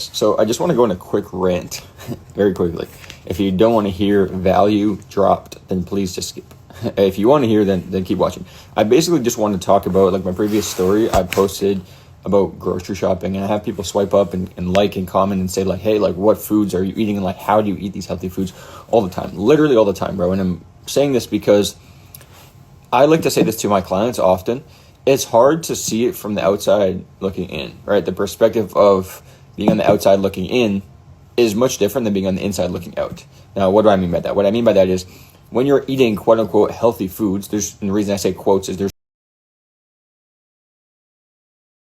So I just want to go on a quick rant, very quickly. If you don't want to hear value dropped, then please just skip. If you want to hear, then keep watching. I basically just want to talk about, like, my previous story I posted about grocery shopping, and I have people swipe up and like and comment and say, like, hey, like, what foods are you eating, and like, how do you eat these healthy foods? All the time, literally all the time, bro. And I'm saying this because I like to say this to my clients often. It's hard to see it from the outside looking in, right? The perspective of being on the outside looking in is much different than being on the inside looking out. Now, what do I mean by that? What I mean by that is when you're eating quote unquote healthy foods, and the reason I say quotes is there's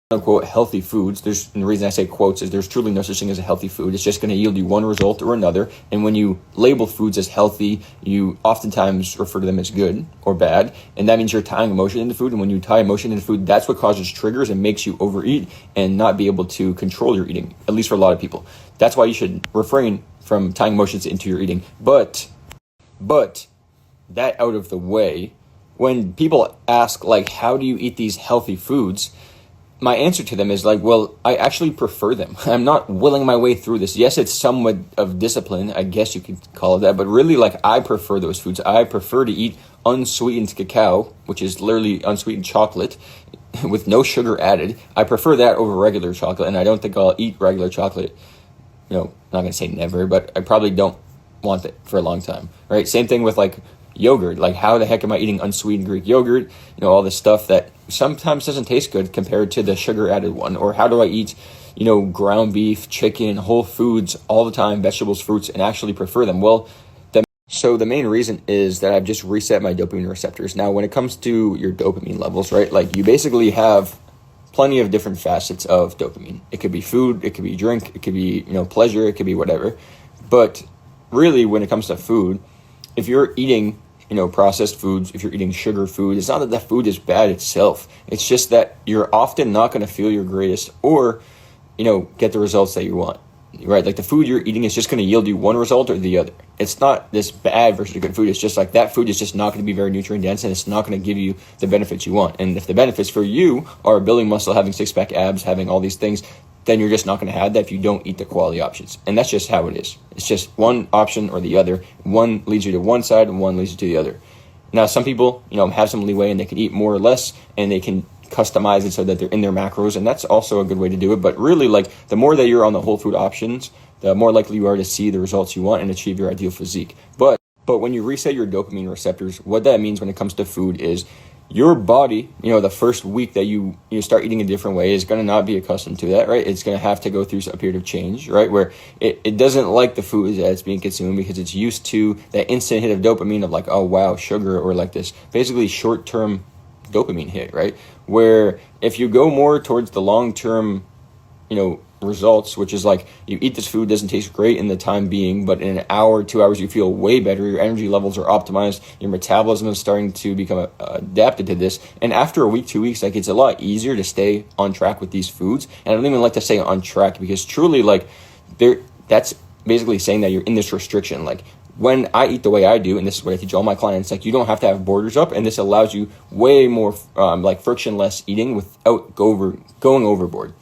unquote healthy foods, and the reason I say quotes is there's truly no such thing as a healthy food. It's just going to yield you one result or another. And when you label foods as healthy, you oftentimes refer to them as good or bad, and that means you're tying emotion into food. And when you tie emotion into food, that's what causes triggers and makes you overeat and not be able to control your eating, at least for a lot of people. That's why you should refrain from tying emotions into your eating. But that out of the way, when people ask, like, how do you eat these healthy foods, my answer to them is like, well, I actually prefer them. I'm not willing my way through this. Yes, it's somewhat of discipline, I guess you could call it that, but really, like, I prefer those foods. I prefer to eat unsweetened cacao, which is literally unsweetened chocolate with no sugar added. I prefer that over regular chocolate, and I don't think I'll eat regular chocolate. I'm not going to say never, but I probably don't want it for a long time, right? Same thing with, like, yogurt. Like, how the heck am I eating unsweetened Greek yogurt? All this stuff that sometimes doesn't taste good compared to the sugar added one. Or how do I eat, ground beef, chicken, whole foods all the time, vegetables, fruits, and actually prefer them? Well, so the main reason is that I've just reset my dopamine receptors. Now, when it comes to your dopamine levels, right, like, you basically have plenty of different facets of dopamine. It could be food, it could be drink, it could be, pleasure, it could be whatever. But really, when it comes to food, if you're eating, processed foods, if you're eating sugar food, it's not that the food is bad itself. It's just that you're often not going to feel your greatest or, get the results that you want, right? Like, the food you're eating is just going to yield you one result or the other. It's not this bad versus good food. It's just like that food is just not going to be very nutrient dense, and it's not going to give you the benefits you want. And if the benefits for you are building muscle, having six-pack abs, having all these things, then you're just not going to have that if you don't eat the quality options. And that's just how it is. It's just one option or the other. One leads you to one side and one leads you to the other. Now, some people, have some leeway and they can eat more or less, and they can customize it so that they're in their macros, and that's also a good way to do it. But really, like, the more that you're on the whole food options, the more likely you are to see the results you want and achieve your ideal physique. But when you reset your dopamine receptors, what that means when it comes to food is your body, the first week that you start eating a different way is going to not be accustomed to that, right? It's going to have to go through a period of change, right? Where it doesn't like the food that it's being consumed because it's used to that instant hit of dopamine of, like, oh, wow, sugar, or like this basically short-term dopamine hit, right? Where if you go more towards the long-term, results, which is like, you eat this food, doesn't taste great in the time being, but in an hour, 2 hours, you feel way better. Your energy levels are optimized. Your metabolism is starting to become adapted to this. And after a week, 2 weeks, like, it's a lot easier to stay on track with these foods. And I don't even like to say on track, because truly, like, that's basically saying that you're in this restriction. Like, when I eat the way I do, and this is what I teach all my clients, like, you don't have to have borders up, and this allows you way more frictionless eating without going overboard.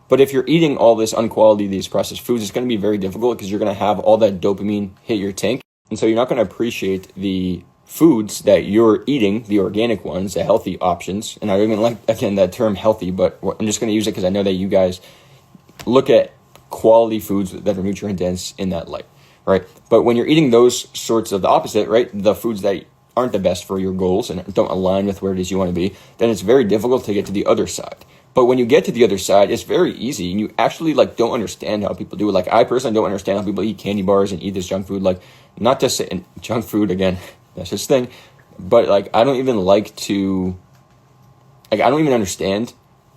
But if you're eating all this unquality, these processed foods, it's going to be very difficult because you're going to have all that dopamine hit your tank. And so you're not going to appreciate the foods that you're eating, the organic ones, the healthy options. And I don't even like, again, that term healthy, but I'm just going to use it because I know that you guys look at quality foods that are nutrient dense in that light, right? But when you're eating those sorts of the opposite, right, the foods that aren't the best for your goals and don't align with where it is you want to be, then it's very difficult to get to the other side. But when you get to the other side, it's very easy, and you actually, like, don't understand how people do it. Like, I personally don't understand how people eat candy bars and eat this junk food. Like, not to say junk food, again, that's his thing, but, like, I don't even understand,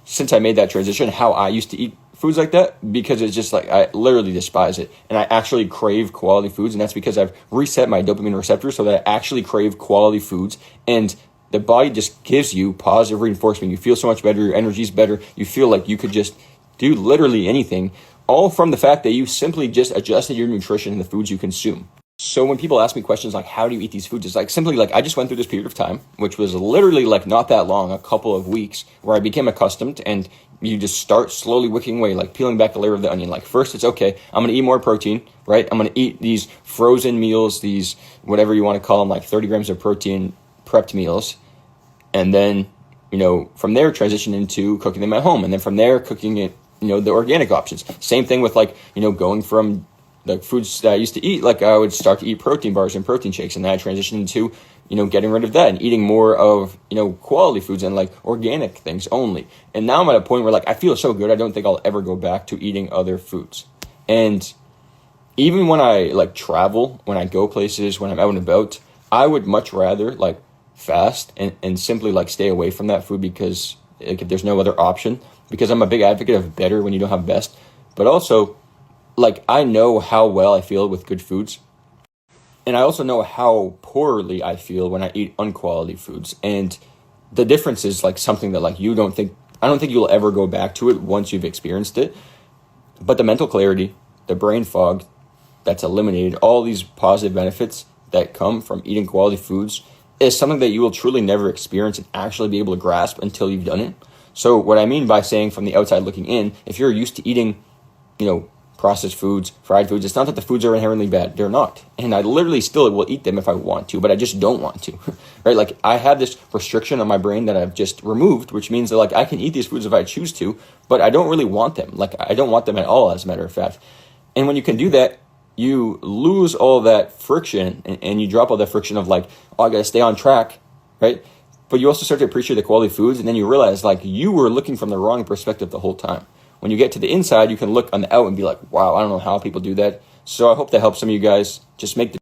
since I made that transition, how I used to eat foods like that, because it's just like, I literally despise it, and I actually crave quality foods, and that's because I've reset my dopamine receptors so that I actually crave quality foods, and the body just gives you positive reinforcement. You feel so much better. Your energy's better. You feel like you could just do literally anything, all from the fact that you simply just adjusted your nutrition and the foods you consume. So when people ask me questions like, how do you eat these foods? It's like simply like, I just went through this period of time, which was literally like not that long, a couple of weeks, where I became accustomed, and you just start slowly wicking away, like peeling back the layer of the onion. Like first it's okay, I'm going to eat more protein, right? I'm going to eat these frozen meals, these, whatever you want to call them, like 30 grams of protein prepped meals. And then, from there transition into cooking them at home. And then from there, cooking it, the organic options. Same thing with like, going from the foods that I used to eat, like I would start to eat protein bars and protein shakes, and then I transitioned into, getting rid of that and eating more of, quality foods and like organic things only. And now I'm at a point where like I feel so good, I don't think I'll ever go back to eating other foods. And even when I like travel, when I go places, when I'm out and about, I would much rather like fast and simply like stay away from that food, because like if there's no other option, because I'm a big advocate of better when you don't have best, but also like I know how well I feel with good foods, and I also know how poorly I feel when I eat unquality foods. And the difference is like something that like I don't think you'll ever go back to it once you've experienced it. But the mental clarity, the brain fog that's eliminated, all these positive benefits that come from eating quality foods is something that you will truly never experience and actually be able to grasp until you've done it. So what I mean by saying from the outside looking in, if you're used to eating, processed foods, fried foods, it's not that the foods are inherently bad. They're not. And I literally still will eat them if I want to, but I just don't want to, right? Like I have this restriction on my brain that I've just removed, which means that like I can eat these foods if I choose to, but I don't really want them. Like I don't want them at all, as a matter of fact. And when you can do that, you lose all that friction, and you drop all that friction of like, oh, I got to stay on track, right? But you also start to appreciate the quality foods, and then you realize like you were looking from the wrong perspective the whole time. When you get to the inside, you can look on the out and be like, wow, I don't know how people do that. So I hope that helps some of you guys. Just make the